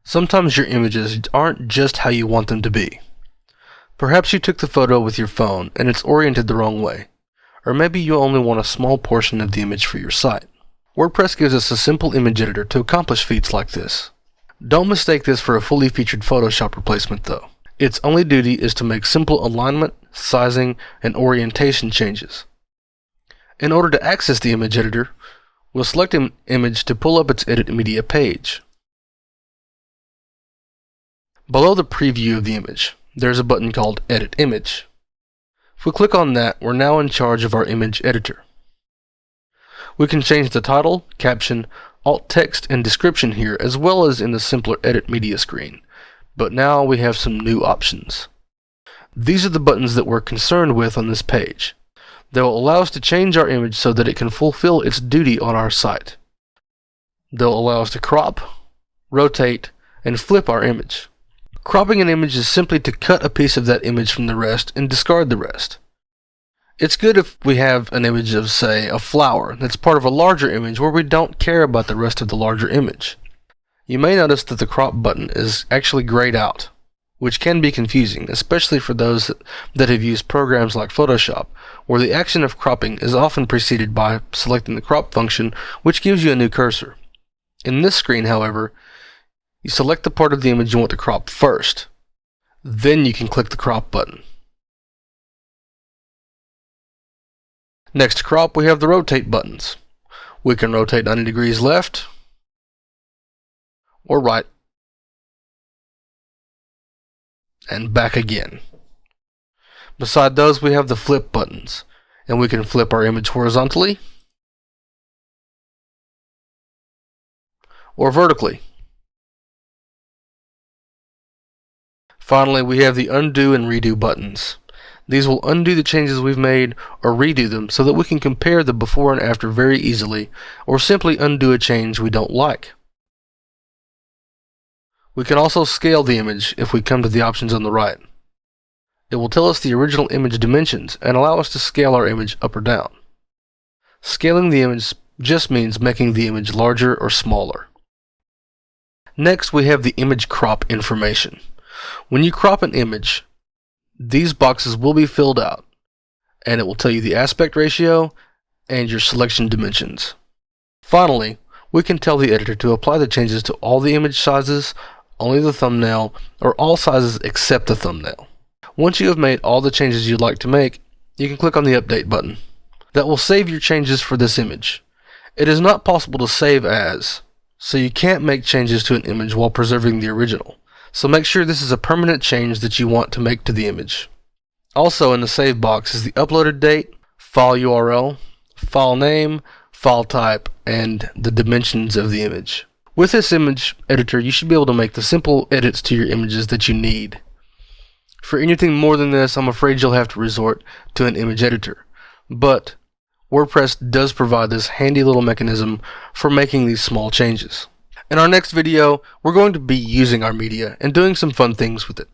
Sometimes your images aren't just how you want them to be. Perhaps you took the photo with your phone and it's oriented the wrong way. Or maybe you only want a small portion of the image for your site. WordPress gives us a simple image editor to accomplish feats like this. Don't mistake this for a fully featured Photoshop replacement though. Its only duty is to make simple alignment, sizing, and orientation changes. In order to access the image editor, we'll select an image to pull up its Edit Media page. Below the preview of the image, there's a button called Edit Image. If we click on that, we're now in charge of our image editor. We can change the title, caption, alt text, and description here, as well as in the simpler Edit Media screen. But now we have some new options. These are the buttons that we're concerned with on this page. They'll allow us to change our image so that it can fulfill its duty on our site. They'll allow us to crop, rotate, and flip our image. Cropping an image is simply to cut a piece of that image from the rest and discard the rest. It's good if we have an image of, say, a flower that's part of a larger image where we don't care about the rest of the larger image. You may notice that the crop button is actually grayed out, which can be confusing, especially for those that have used programs like Photoshop, where the action of cropping is often preceded by selecting the crop function, which gives you a new cursor. In this screen, however, you select the part of the image you want to crop first. Then you can click the crop button. Next to crop, we have the rotate buttons. We can rotate 90 degrees left or right and back again. Beside those, we have the flip buttons, and we can flip our image horizontally or vertically. Finally, we have the undo and redo buttons. These will undo the changes we've made or redo them so that we can compare the before and after very easily, or simply undo a change we don't like. We can also scale the image if we come to the options on the right. It will tell us the original image dimensions and allow us to scale our image up or down. Scaling the image just means making the image larger or smaller. Next, we have the image crop information. When you crop an image, these boxes will be filled out, and it will tell you the aspect ratio and your selection dimensions. Finally, we can tell the editor to apply the changes to all the image sizes, only the thumbnail, or all sizes except the thumbnail. Once you have made all the changes you'd like to make, you can click on the Update button. That will save your changes for this image. It is not possible to save as, so you can't make changes to an image while preserving the original. So make sure this is a permanent change that you want to make to the image. Also in the save box is the uploaded date, file URL, file name, file type, and the dimensions of the image. With this image editor, you should be able to make the simple edits to your images that you need. For anything more than this, I'm afraid you'll have to resort to an image editor. But WordPress does provide this handy little mechanism for making these small changes. In our next video, we're going to be using our media and doing some fun things with it.